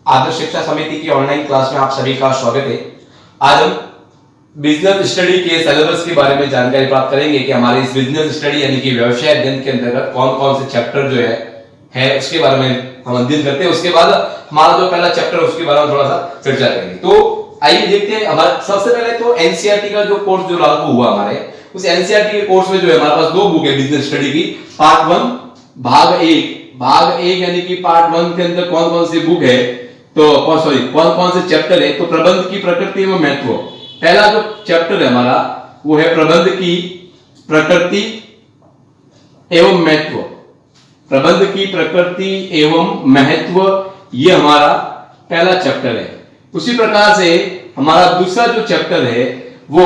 आदर्श शिक्षा समिति की ऑनलाइन क्लास में आप सभी का स्वागत है। आज हम बिजनेस स्टडी के सिलेबस के बारे में जानकारी प्राप्त करेंगे कि हमारे इस बिजनेस स्टडी यानी कि व्यवसाय अध्ययन के अंतर्गत कौन कौन से चैप्टर जो है उसके बारे में हम अध्ययन करते हैं। उसके बाद हमारा जो पहला चैप्टर है उसके बारे में थोड़ा सा चर्चा करेंगे। तो आइए देखते हैं। हमारा सबसे पहले तो एनसीईआरटी का जो कोर्स जो लागू हुआ हमारे, उस एनसीईआरटी के कोर्स में जो है हमारे पास दो बुक है बिजनेस स्टडी की। पार्ट 1 भाग 1 यानी कि पार्ट 1 के अंदर कौन कौन सी बुक है, तो कौन कौन से चैप्टर है। तो प्रबंध की प्रकृति एवं महत्व, पहला जो चैप्टर है हमारा वो है प्रबंध की प्रकृति एवं महत्व। प्रबंध की प्रकृति एवं महत्व ये हमारा पहला चैप्टर है। उसी प्रकार से हमारा दूसरा जो चैप्टर है वो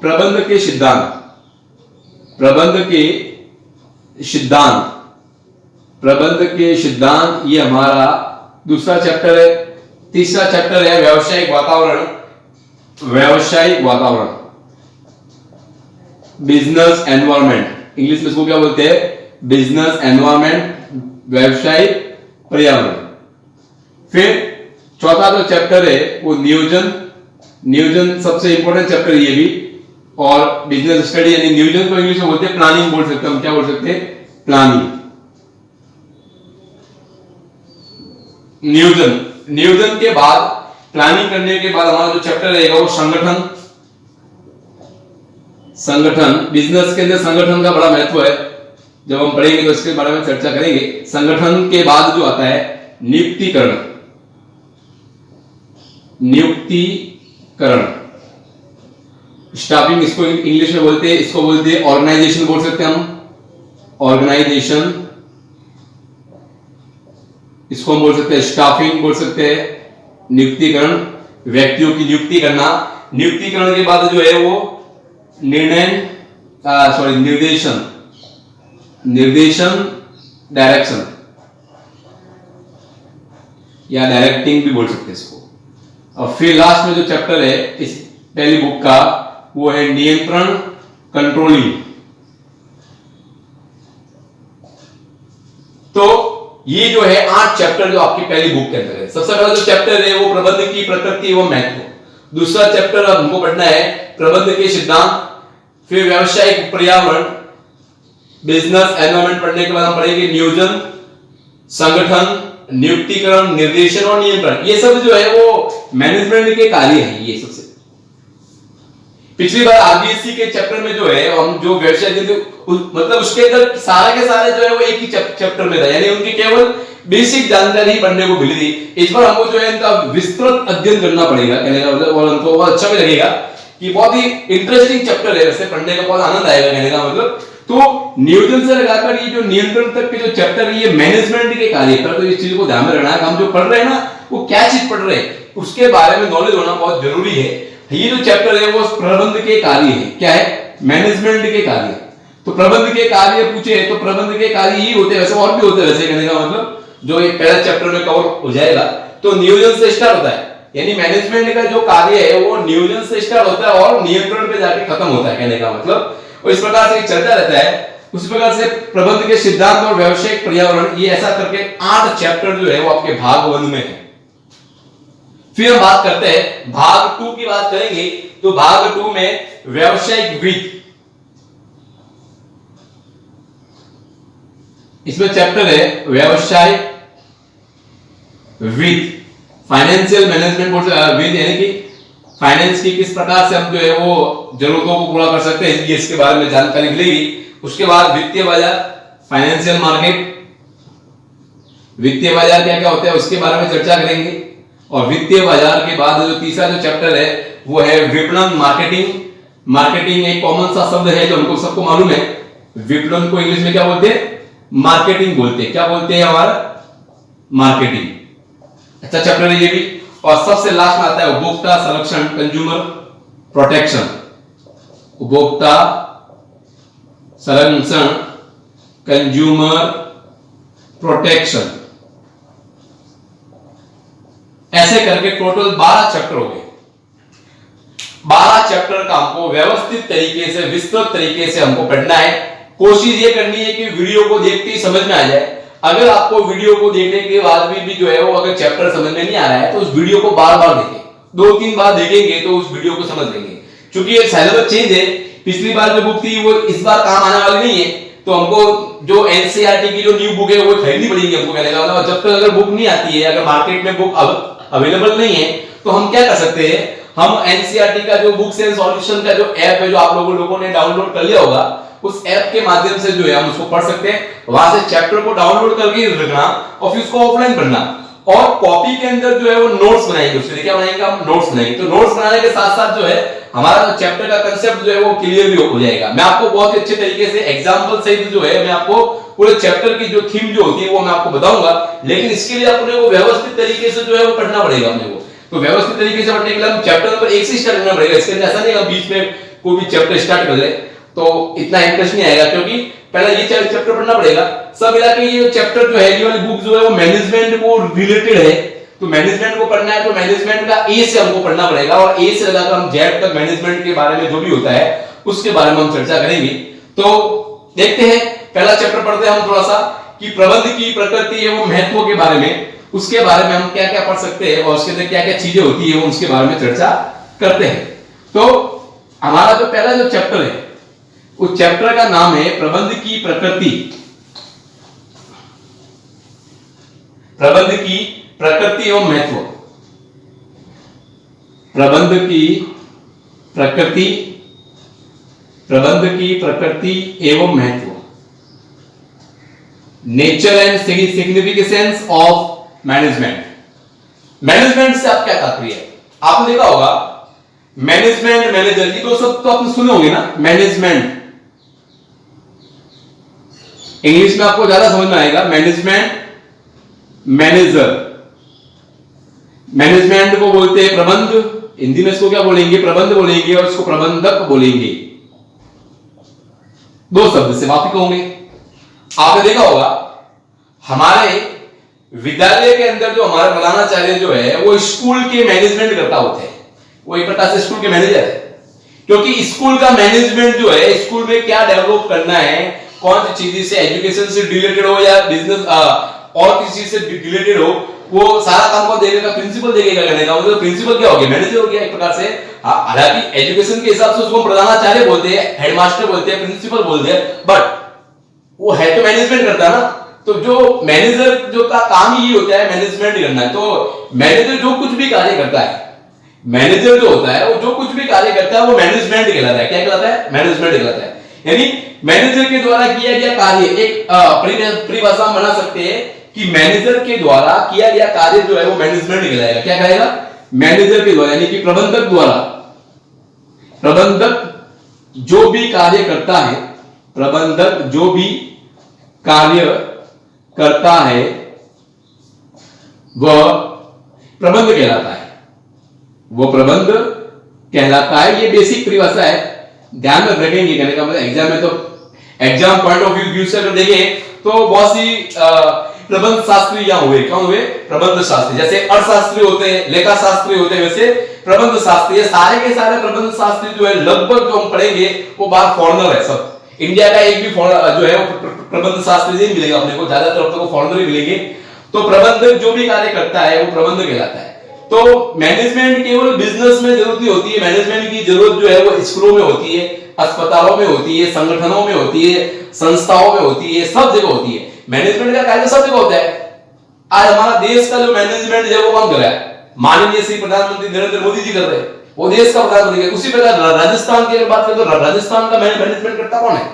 प्रबंध के सिद्धांत। प्रबंध के सिद्धांत ये हमारा दूसरा चैप्टर है। तीसरा चैप्टर है व्यावसायिक वातावरण, बिजनेस एनवायरनमेंट। इंग्लिश में इसको क्या बोलते हैं? बिजनेस एनवायरनमेंट, व्यवसायिक पर्यावरण। फिर चौथा जो चैप्टर है वो नियोजन सबसे इंपॉर्टेंट चैप्टर ये भी। और बिजनेस स्टडी यानी नियोजन को इंग्लिश में बोलते हैं प्लानिंग, बोल सकते हैं हम। क्या बोल सकते हैं? प्लानिंग। नियोजन के बाद, प्लानिंग करने के बाद हमारा जो चैप्टर रहेगा वो संगठन। बिजनेस के अंदर संगठन का बड़ा महत्व है। जब हम पढ़ेंगे तो इसके बारे में चर्चा करेंगे। संगठन के बाद जो आता है नियुक्तिकरण। स्टाफिंग इसको इंग्लिश में बोलते हैं, इसको बोलते हैं ऑर्गेनाइजेशन, बोल सकते हैं हम ऑर्गेनाइजेशन। इसको हम बोल सकते हैं स्टाफिंग, बोल सकते हैं नियुक्तिकरण, व्यक्तियों की नियुक्ति करना। नियुक्तिकरण के बाद जो है वो निर्देशन, डायरेक्शन या डायरेक्टिंग भी बोल सकते हैं इसको। और फिर लास्ट में जो चैप्टर है इस पहली बुक का वो है नियंत्रण, कंट्रोलिंग। तो ये जो है 8 चैप्टर जो आपकी पहली बुक के अंदर है। सबसे पहला जो चैप्टर है वो प्रबंध की प्रकृति एवं महत्व। दूसरा चैप्टर अब हमको पढ़ना है प्रबंध के सिद्धांत। फिर व्यावसायिक पर्यावरण, बिजनेस एनवायरनमेंट पढ़ने के बाद हम पढ़ेंगे नियोजन, संगठन, नियुक्तिकरण, निर्देशन और नियंत्रण। ये सब जो है वो मैनेजमेंट के कार्य हैं। ये सबसे पिछली बार आरबीएससी के चैप्टर में जो है हम जो व्यवसाय मतलब उसके अंदर सारे के सारे जो है वो एक ही चैप्टर में था, यानी उनकी केवल बेसिक जानकारी पढ़ने को मिली थी। इस बार हमको जो है इनका विस्तृत अध्ययन करना पड़ेगा, कहने का मतलब। और हमको बहुत अच्छा भी लगेगा कि बहुत ही इंटरेस्टिंग चैप्टर है, वैसे पढ़ने का बहुत आनंद आएगा, कहने का मतलब। तो नियोजन से लगाकर ये जो नियंत्रण तक के जो चैप्टर है ये मैनेजमेंट के कार्य पर, तो इस चीज को ध्यान में रखना है। हम जो पढ़ रहे हैं ना वो क्या चीज पढ़ रहे हैं उसके बारे में नॉलेज होना बहुत जरूरी है। ये जो चैप्टर है वो प्रबंध के कार्य है। क्या है? मैनेजमेंट के कार्य। तो प्रबंध के कार्य पूछे तो प्रबंध के कार्य ही होते हैं, वैसे और भी होते हैं, वैसे कहने का मतलब जो ये पहला चैप्टर में कवर हो जाएगा। तो नियोजन से स्टार्ट होता है, यानी मैनेजमेंट का जो कार्य है वो नियोजन से स्टार्ट होता है और नियंत्रण पे जाके खत्म होता है, कहने का मतलब। और इस प्रकार से चलता रहता है। उसी प्रकार से प्रबंध के सिद्धांत और व्यावसायिक पर्यावरण, ये ऐसा करके 8 चैप्टर जो है वो आपके भाग 1 में है। फिर हम बात करते हैं भाग 2 की बात करेंगे। तो भाग 2 में व्यावसायिक वित्त, इसमें चैप्टर है व्यवसाय वित्त, फाइनेंशियल मैनेजमेंट बोल सकते हैं। वित्त यानी कि फाइनेंस की किस प्रकार से हम जो है वो जरूरतों को पूरा कर सकते हैं, इसके बारे में जानकारी मिलेगी। उसके बाद वित्तीय बाजार, फाइनेंशियल मार्केट, वित्तीय बाजार क्या क्या होता है उसके बारे में चर्चा करेंगे। और वित्तीय बाजार के बाद जो तीसरा जो चैप्टर है वो है विपणन, मार्केटिंग एक कॉमन सा शब्द है जो हमको सबको मालूम है। विपणन को इंग्लिश में क्या बोलते हैं? मार्केटिंग बोलते हैं। क्या बोलते हैं? हमारा मार्केटिंग। अच्छा चैप्टर है ये भी। और सबसे लास्ट में आता है उपभोक्ता संरक्षण, कंज्यूमर प्रोटेक्शन। उपभोक्ता संरक्षण, कंज्यूमर प्रोटेक्शन, ऐसे करके टोटल 12 चैप्टर हो गए। 12 चैप्टर का हमको व्यवस्थित तरीके से, विस्तृत तरीके से हमको पढ़ना है। कोशिश ये करनी है कि वीडियो को देखते ही समझ में आ जाए। अगर आपको वीडियो को देखने के बाद भी जो है वो अगर चैप्टर समझ में नहीं आ रहा है तो उस वीडियो को बार बार देखें, 2-3 बार देखेंगे तो उस वीडियो को समझ लेंगे। क्योंकि ये सिलेबस चेंज है, पिछली बार जो बुक थी वो इस बार काम आने वाली नहीं है, तो हमको जो एनसीईआरटी की जो न्यू बुक है वो खरीदनी पड़ेगी हमको, कहने का मतलब। जब तक अगर बुक नहीं आती है, अगर मार्केट में बुक अवेलेबल नहीं है, तो हम क्या कर सकते हैं, हम एनसीईआरटी का जो बुक्स एंड सॉल्यूशन का जो ऐप है, जो आप लोगों ने डाउनलोड कर लिया होगा, उस ऐप के माध्यम से जो है हम उसको पढ़ सकते हैं। वहां से चैप्टर को डाउनलोड करके रखना और फिर उसको ऑफलाइन पढ़ना, और कॉपी के अंदर जो है वो नोट्स बनाएंगे। उसके लिए क्या बनाएंगे, हम नोट्स बनाएंगे। तो नोट्स बनाने के साथ साथ जो है हमारा जो चैप्टर का कांसेप्ट जो है वो क्लियर भी हो जाएगा। मैं आपको बहुत ही अच्छे तरीके से एग्जांपल सहित जो है मैं आपको पूरे चैप्टर की जो थीम जो होती है वो मैं आपको बताऊंगा, लेकिन इसके लिए अपने को व्यवस्थित तरीके से जो है वो पढ़ना पड़ेगा अपने को। तो व्यवस्थित तरीके से पढ़ने के लिए हम चैप्टर नंबर 1 से स्टार्ट करना पड़ेगा। इसके लिए ऐसा नहीं है बीच में कोई भी चैप्टर स्टार्ट कर ले तो इतना इंटरेस्ट नहीं आएगा, क्योंकि पहले ये चैप्टर पढ़ना पड़ेगा। सब मिला के ये चैप्टर जो है, ये वाली बुक जो है वो मैनेजमेंट को रिलेटेड है, तो मैनेजमेंट को पढ़ना है तो मैनेजमेंट का ए से हमको पढ़ना पड़ेगा, और ए से लगाकर हम जेड तक मैनेजमेंट के बारे में जो भी होता है उसके बारे में हम चर्चा करेंगे। तो देखते हैं, पहला चैप्टर पढ़ते हैं हम थोड़ा सा कि प्रबंध की प्रकृति एवं महत्व के बारे में, उसके बारे में हम क्या क्या पढ़ सकते हैं और उसके अंदर क्या क्या चीजें होती है उसके बारे में चर्चा करते हैं। तो हमारा जो पहला जो चैप्टर है उस चैप्टर का नाम है प्रबंध की प्रकृति। प्रबंध की प्रकृति एवं महत्व। प्रबंध की प्रकृति, प्रबंध की प्रकृति एवं महत्व। Nature and significance of management. Management से आप क्या तात्पर्य है, आपने देखा होगा मैनेजमेंट, मैनेजर, ये दो शब्द तो आपने सुने होंगे ना। मैनेजमेंट इंग्लिश में आपको ज्यादा समझ में आएगा, मैनेजमेंट, मैनेजर। मैनेजमेंट को बोलते हैं प्रबंध, हिंदी में इसको क्या बोलेंगे, प्रबंध बोलेंगे, और इसको प्रबंधक बोलेंगे। दो शब्द से वापिक होंगे। आपने देखा होगा हमारे विद्यालय के अंदर जो हमारे प्रधानाचार्य जो है वो स्कूल के मैनेजमेंट करता होते हैं, वो एक प्रकार से स्कूल के मैनेजर है। क्योंकि स्कूल का मैनेजमेंट जो है, स्कूल में क्या डेवलप करना है, कौन सी चीजें से, एजुकेशन से रिलेटेड हो या बिजनेस और किसी चीज से रिलेटेड हो, वो सारा काम को देखेगा, प्रिंसिपल देखेगा। करने का मतलब प्रिंसिपल क्या हो गया, मैनेजर हो गया एक प्रकार से। हालांकि एजुकेशन के हिसाब से उसको प्रधानाचार्य बोलते हैं, हेडमास्टर बोलते हैं, प्रिंसिपल बोलते हैं, बट वो है तो मैनेजमेंट करता है ना। तो जो मैनेजर जो का काम ही होता है मैनेजमेंट करना है। तो मैनेजर जो कुछ भी कार्य करता है, मैनेजर जो होता है वो जो कुछ भी कार्य करता है वो मैनेजमेंट कहलाता है। क्या कहलाता है, मैनेजमेंट कहलाता है। यानी मैनेजर के द्वारा किया गया कार्य, एक परिभाषा बना सकते हैं कि मैनेजर के द्वारा किया गया कार्य जो है वो मैनेजमेंट कहलाएगा। क्या कहेगा, मैनेजर के द्वारा, यानी कि प्रबंधक द्वारा। प्रबंधक जो भी कार्य करता है, प्रबंधक जो भी कार्य करता है वह प्रबंध कहलाता है, वो प्रबंध कहलाता है। ये बेसिक परिभाषा है, ध्यान में रखेंगे। कहने का मतलब एग्जाम में, तो एग्जाम पॉइंट ऑफ व्यू से अगर देखें तो बहुत सी प्रबंध शास्त्री यहाँ हुए, कौन हुए, प्रबंध शास्त्री। जैसे अर्थशास्त्री होते हैं, लेखा शास्त्री होते हैं, वैसे प्रबंध शास्त्री। सारे के सारे प्रबंध शास्त्री जो है लगभग जो हम पढ़ेंगे वो बाहर फॉरेनर है सब। इंडिया का एक भी जो है वो प्रबंध शास्त्री नहीं मिलेगा अपने को, ज्यादातर अपने को फॉरेनर ही मिलेंगे। तो प्रबंधक जो भी कार्य करता है वो प्रबंध कहलाता है। तो मैनेजमेंट केवल बिजनेस में जरूरत नहीं होती है, मैनेजमेंट की जरूरत जो है वो स्कूलों में होती है, अस्पतालों में होती है, संगठनों में होती है, संस्थाओं में होती है, सब जगह होती है। मैनेजमेंट का कार्य सब जगह होता है। आज हमारा देश का जो मैनेजमेंट है वो कौन कर रहा है, माननीय श्री प्रधानमंत्री नरेंद्र मोदी जी कर रहे हैं, वो देश का प्रधानमंत्री है। उसी प्रकार राजस्थान की बात करें तो राजस्थान का मैनेजमेंट करता कौन है,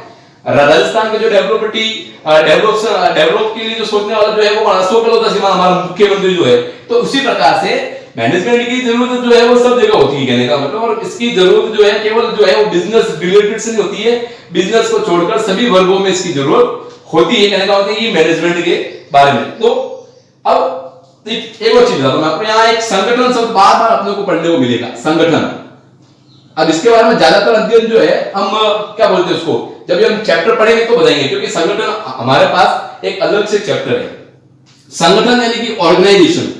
राजस्थान के जो डेवलप के लिए जो सोचने वाला जो है वो अशोक गहलोत हमारा मुख्यमंत्री जो है। तो उसी प्रकार से मैनेजमेंट की जरूरत जो है वो सब जगह होती है, कहने का मतलब। और इसकी जरूरत जो है केवल जो है वो बिजनेस रिलेटेड से नहीं होती है, बिजनेस को छोड़कर सभी वर्गों में इसकी जरूरत होती है, कहने का मतलब ये मैनेजमेंट के बारे में। तो अब एक और चीज बताता हूं आपको, यहाँ एक संगठन शब्द बार बार अपने को पढ़ने को मिलेगा, संगठन। अब इसके बारे में ज्यादातर अध्ययन जो है हम क्या बोलते हैं उसको, जब हम चैप्टर पढ़ेंगे तो बताएंगे, क्योंकि संगठन हमारे पास एक अलग से चैप्टर है। संगठन यानी कि ऑर्गेनाइजेशन।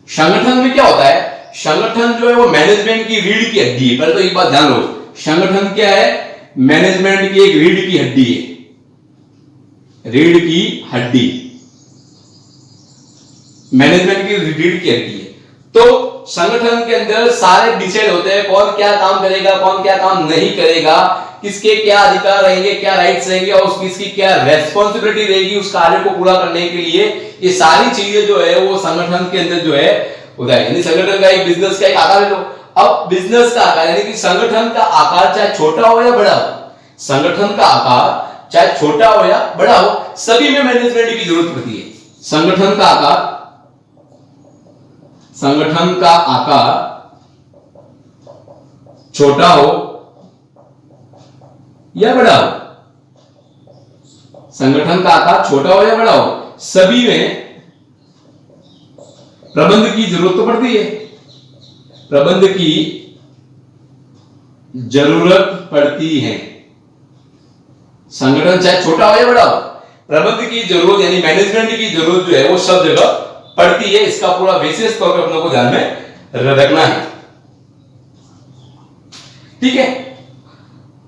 संगठन में क्या होता है, संगठन जो है वो मैनेजमेंट की रीढ़ की हड्डी है। पहले तो एक बात ध्यान लो, संगठन क्या है, मैनेजमेंट की एक रीढ़ की हड्डी है, रीढ़ की हड्डी, मैनेजमेंट की रीढ़ की हड्डी है। तो संगठन के अंदर सारे डिसाइड होते हैं कौन क्या काम करेगा, कौन क्या काम नहीं करेगा, किसके क्या अधिकार रहेंगे, क्या राइट्स रहेंगे और किसकी क्या रेस्पॉन्सिबिलिटी रहेगी उस कार्य को पूरा करने के लिए। ये सारी चीजें जो है वो संगठन के अंदर जो है होता है। यानी संगठन का एक बिजनेस का एक आकार ले लो। अब बिजनेस का आकार यानी कि संगठन का आकार चाहे छोटा हो या बड़ा हो, संगठन का आकार चाहे छोटा हो या बड़ा हो, सभी में मैनेजमेंट की जरूरत पड़ती है। संगठन का आकार, संगठन का आकार छोटा हो या बड़ा हो, संगठन का आकार छोटा हो या बड़ा हो, सभी में प्रबंध की जरूरत तो पड़ती है, प्रबंध की जरूरत पड़ती है। संगठन चाहे छोटा हो या बड़ा हो, प्रबंध की जरूरत यानी मैनेजमेंट की जरूरत जो है वो सब जगह पड़ती है। इसका पूरा विशेष तौर पर अपने को ध्यान में रखना है। ठीक है।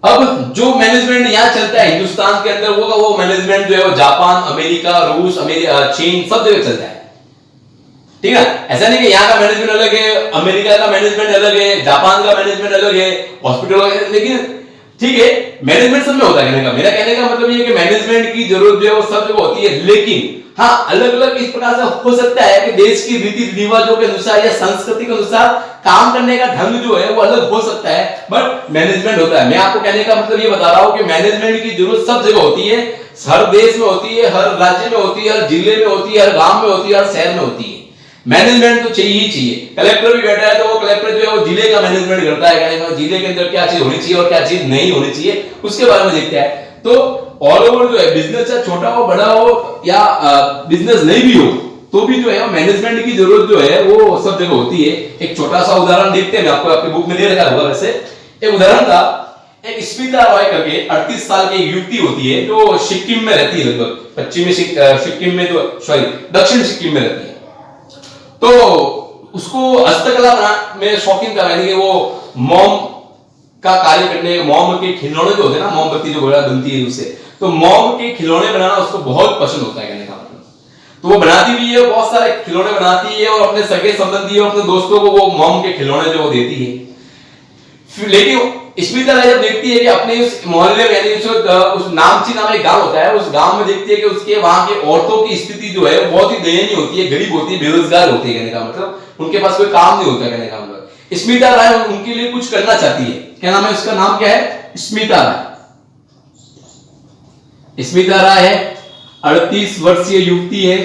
अब जो मैनेजमेंट यहां चलता है हिंदुस्तान के अंदर, वो मैनेजमेंट जो है वो जापान, अमेरिका, रूस, चीन सब जगह चलता है। ठीक है। ऐसा नहीं कि यहाँ का मैनेजमेंट अलग है, अमेरिका का मैनेजमेंट अलग है, जापान का मैनेजमेंट अलग है, हॉस्पिटल, लेकिन ठीक है मैनेजमेंट सब में होता है। कहने का मेरा कहने का मतलब ये कि मैनेजमेंट की जरूरत जो है वो सब जगह होती है, लेकिन हाँ अलग अलग इस प्रकार से हो सकता है कि देश की रीति रिवाजों के अनुसार या संस्कृति के अनुसार काम करने का ढंग जो है वो अलग हो सकता है, बट मैनेजमेंट होता है। मैं आपको कहने का मतलब ये बता रहा हूं कि मैनेजमेंट की जरूरत सब जगह होती है, हर देश में होती है, हर राज्य में होती है, हर जिले में होती है, हर गांव में होती है, हर शहर में होती है। मैनेजमेंट तो चाहिए ही चाहिए। कलेक्टर भी बैठा है तो वो कलेक्टर जो है वो जिले का मैनेजमेंट करता है, जिले के अंदर क्या चीज होनी चाहिए और क्या चीज नहीं होनी चाहिए उसके बारे में देखता है। तो ऑल ओवर जो है बिजनेस चाहे छोटा हो बड़ा हो या बिजनेस नहीं भी हो तो भी जो है मैनेजमेंट की जरूरत जो है वो सब जगह होती है। एक छोटा सा उदाहरण देखते हैं, मैं आपको आपके बुक में दे रखा होगा वैसे। एक उदाहरण था, एक स्मिता रॉय करके 38 साल की एक युवती होती है जो सिक्किम में रहती है, लगभग पश्चिमी सिक्किम में, जो सॉरी दक्षिण सिक्किम में रहती है। तो उसको हस्तकला में शौकीन था, यानी कि वो मोम का कार्य करने, मोम के खिलौने जो होते हैं ना, मोमबत्ती जो बनती है उससे, तो मोम के खिलौने बनाना उसको बहुत पसंद होता है कहने का मतलब। तो वो बनाती भी है, बहुत सारे खिलौने बनाती है और अपने सगे संबंधी और अपने दोस्तों को वो मोम के खिलौने जो देती है। लेकिन स्मिता राय जब देखती है कि अपने उस मोहल्ले में, यानी उस नामची नाम एक गांव होता है, उस गांव में देखती है कि उसके वहां के औरतों की स्थिति जो है वो बहुत ही दयनीय होती है, गरीब होती है, बेरोजगार होती है कहने का मतलब, उनके पास कोई काम नहीं होता कहने का मतलब। स्मिता राय उनके लिए कुछ करना चाहती है। क्या नाम है उसका? नाम क्या है? स्मिता राय। स्मिता राय है, 38 वर्षीय युवती है,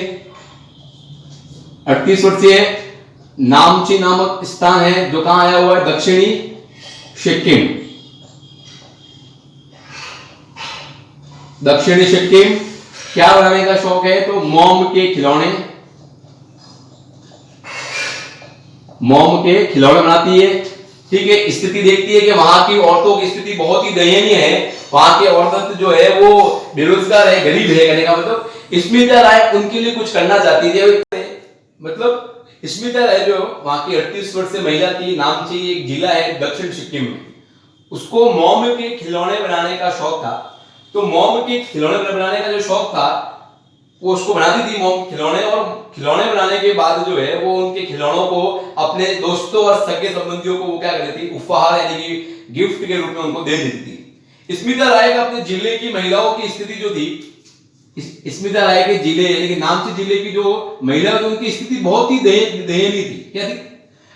38 वर्षीय, नामची नामक स्थान है जो कहां आया हुआ है? दक्षिणी सिक्किम। दक्षिणी सिक्किम। क्या बनाने का शौक है? तो मोम के खिलौने, मोम के खिलौने बनाती है। ठीक है। स्थिति देखती है कि वहां की औरतों की स्थिति बहुत ही दयनीय है, वहां की औरत जो है वो बेरोजगार है, गरीब है कहने का मतलब। स्मिता राय उनके लिए कुछ करना चाहती थी, मतलब स्मिता राय जो वहां की 38 वर्षीय महिला थी, नामची एक जिला है दक्षिण सिक्किम में, उसको मोम के खिलौने बनाने का शौक था। तो मोम के खिलौने बनाने का जो शौक था वो उसको बनाती थी मोम खिलौने, और खिलौने बनाने के बाद जो है वो उनके खिलौनों को अपने दोस्तों और सगे संबंधियों को वो क्या करती थी? उपहार यानी कि गिफ्ट के रूप में उनको दे देती थी। स्मिता राय का अपने जिले की महिलाओं की स्थिति जो थी, स्मिता राय के जिले यानी कि नामची जिले की जो महिला थी उनकी स्थिति बहुत ही दयनीय थी। क्या थी?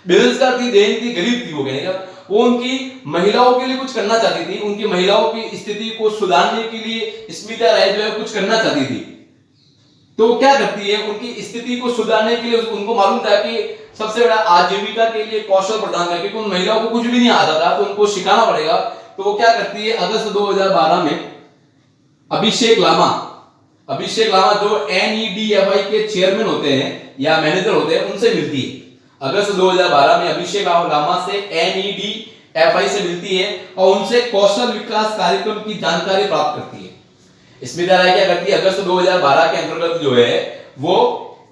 बेरोजगार थी, दयनीय थी, गरीब थी वो कहने का। वो उनकी महिलाओं के लिए कुछ करना चाहती थी, उनकी महिलाओं की स्थिति को सुधारने के लिए स्मिता राय जो है कुछ करना चाहती थी। तो क्या करती है? उनकी स्थिति को सुधारने के लिए उनको मालूम था कि सबसे बड़ा आजीविका के लिए कौशल प्रदान करके, क्योंकि उन महिलाओं को कुछ भी नहीं आता था तो उनको सिखाना पड़ेगा। तो वो क्या करती है? अगस्त 2012 में अभिषेक लामा जो NEDFI के चेयरमैन होते हैं या मैनेजर होते हैं उनसे मिलती है। अगस्त 2012 में अभिषेक लामा से NEDFI से मिलती है और उनसे कौशल विकास कार्यक्रम की जानकारी प्राप्त करती है। स्मिता राय क्या करती है? अगस्त 2012 के अंतर्गत जो है वो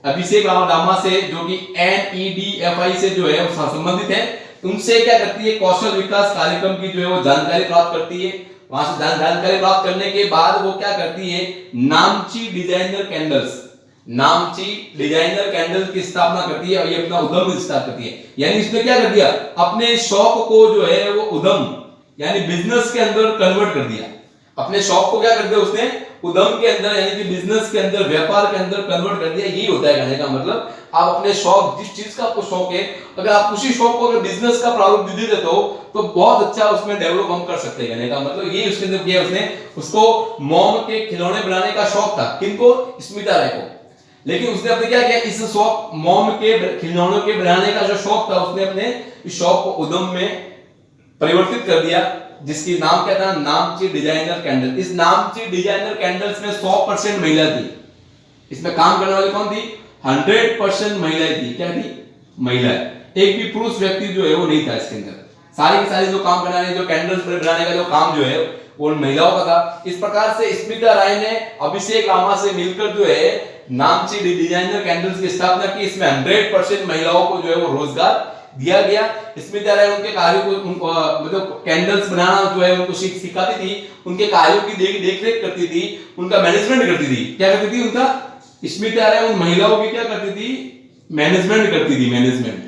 अभिषेक लामा से, जो कि NEDFI से जो है संबंधित है, उनसे क्या करती है? कौशल विकास कार्यक्रम की जो है वो जानकारी प्राप्त करती है। वहां से जानकारी प्राप्त करने के बाद वो क्या करती है, नामची डिजाइनर कैंडल्स, नामची डिजाइनर कैंडल्स की स्थापना करती है और ये अपना उद्यम स्टार्ट करती है। यानी इसने क्या कर दिया, अपने शौक को जो है वो उद्यम यानी बिजनेस के अंदर कन्वर्ट कर दिया। अपने शौक को क्या कर दिया उसने उद्यम के अंदर यानी कि बिजनेस के अंदर, व्यापार के अंदर कन्वर्ट कर दिया। यही होता है कहने का मतलब, आप अपने शौक, जिस चीज का आपको शौक है, अगर आप उसी शौक को अगर बिजनेस का प्रारूप दे देते हो तो बहुत अच्छा उसमें डेवलप हम कर सकते हैं। कहने का मतलब ये उसके अंदर किया उसने। उसको मोम के खिलौने बनाने का शौक था, किनको, स्मिता राय को। लेकिन उसने अपने क्या किया, इस शौक मोम के खिलौनों के बनाने का जो शौक था, उसने अपने इस शौक को उद्यम में परिवर्तित कर दिया, जिसकी नाम क्या था, नामची डिजाइनर कैंडल। इस नामची डिजाइनर कैंडल्स में 100% महिला थी। इसमें काम करने वाली कौन थी, 100% महिलाएं थी। क्या थी, महिलाएं। एक भी पुरुष व्यक्ति जो है वो नहीं था इसके अंदर। सारी की सारी जो काम बनाने, जो कैंडल्स बनाने का जो काम जो है वो महिलाओं का था। इस प्रकार से स्मिता राय ने अभिषेक लामा से मिलकर जो है नामची डिजाइनर कैंडल्स की स्थापना की। इसमें 100% महिलाओं को जो है वो रोजगार दिया गया। स्मिता राय उनके कार्यों को मतलब कैंडल्स बनाना जो है उनको सिखाती थी, उनके कार्यों की देख रेख करती थी, उनका मैनेजमेंट करती थी। क्या करती थी, उनका स्मिता राय उन महिलाओं की क्या करती थी, मैनेजमेंट करती थी, मैनेजमेंट।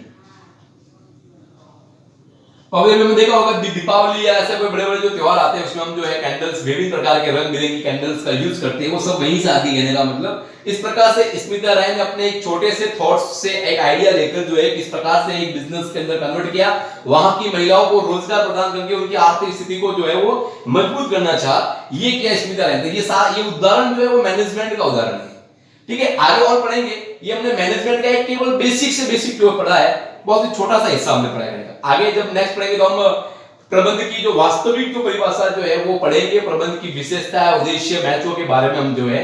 और हमने देखा होगा दीपावली या ऐसे कोई बड़े बड़े जो त्योहार आते हैं उसमें हम जो है कैंडल्स, विभिन्न प्रकार के रंग बिरंगी कैंडल्स का यूज करते हैं, वो सब वहीं से आती है। कहने का मतलब इस प्रकार से स्मिता राय ने अपने एक छोटे से थॉट्स से एक आइडिया लेकर जो है किस प्रकार से एक बिजनेस के अंदर कन्वर्ट किया, वहां की महिलाओं को रोजगार प्रदान करके उनकी आर्थिक स्थिति को जो है वो मजबूत करना चाहा। ये क्या स्मिता राय ने, ये उदाहरण जो है वो मैनेजमेंट का उदाहरण है। ठीक है, आगे और पढ़ेंगे। ये हमने मैनेजमेंट का एक केवल बेसिक से बेसिक जो पढ़ा है, बहुत ही छोटा सा हिस्सा हमने पढ़ा है। आगे जब नेक्स्ट पढ़ेंगे तो हम प्रबंध की जो वास्तविक जो परिभाषा जो है वो पढ़ेंगे। प्रबंध की विशेषता, उद्देश्य, मैचों के बारे में हम जो है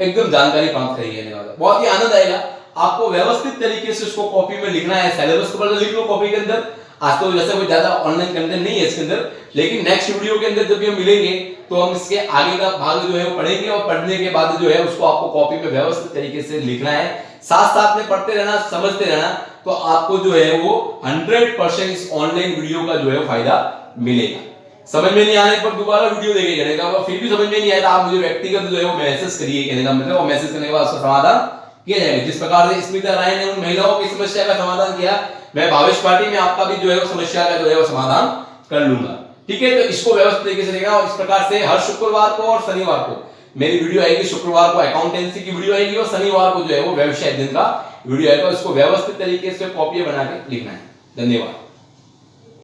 एकदम जानकारी प्राप्त करेंगे। बहुत ही आनंद आएगा। आपको व्यवस्थित तरीके से उसको कॉपी में लिखना है, सिलेबस को पहले लिख लो कॉपी के अंदर। आज तो जैसे कोई ज्यादा ऑनलाइन कंटेंट नहीं है इसके अंदर, लेकिन नेक्स्ट वीडियो के अंदर जब भी हम मिलेंगे तो हम इसके आगे का भाग जो है वो पढ़ेंगे और पढ़ने के बाद जो है उसको आपको कॉपी में व्यवस्थित तरीके से लिखना है। साथ साथ में पढ़ते रहना, समझते रहना, तो आपको जो है वो 100% इस ऑनलाइन वीडियो का जो है फायदा मिलेगा। समझ में नहीं आने पर दोबारा वीडियो देखे कहने का, फिर भी समझ में नहीं आया तो आप मुझे व्यक्तिगत जो है वो मैसेज करिए। कहने का मतलब वो मैसेज करने के बाद उसका समाधान किया जाएगा। जिस प्रकार से स्मिता राय ने उन महिलाओं की समस्या का समाधान किया, मैं भावेश पार्टी में आपका भी जो है वो समस्या का जो है वो समाधान कर लूंगा। ठीक है, तो इसको व्यवस्थित तरीके से देखना। और इस प्रकार से हर शुक्रवार को और शनिवार को मेरी वीडियो आएगी। शुक्रवार को अकाउंटेंसी की वीडियो आएगी और शनिवार को जो है वो व्यवसाय अध्ययन का वीडियो आएगा। इसको व्यवस्थित तरीके से कॉपी बना के लिखना है। धन्यवाद।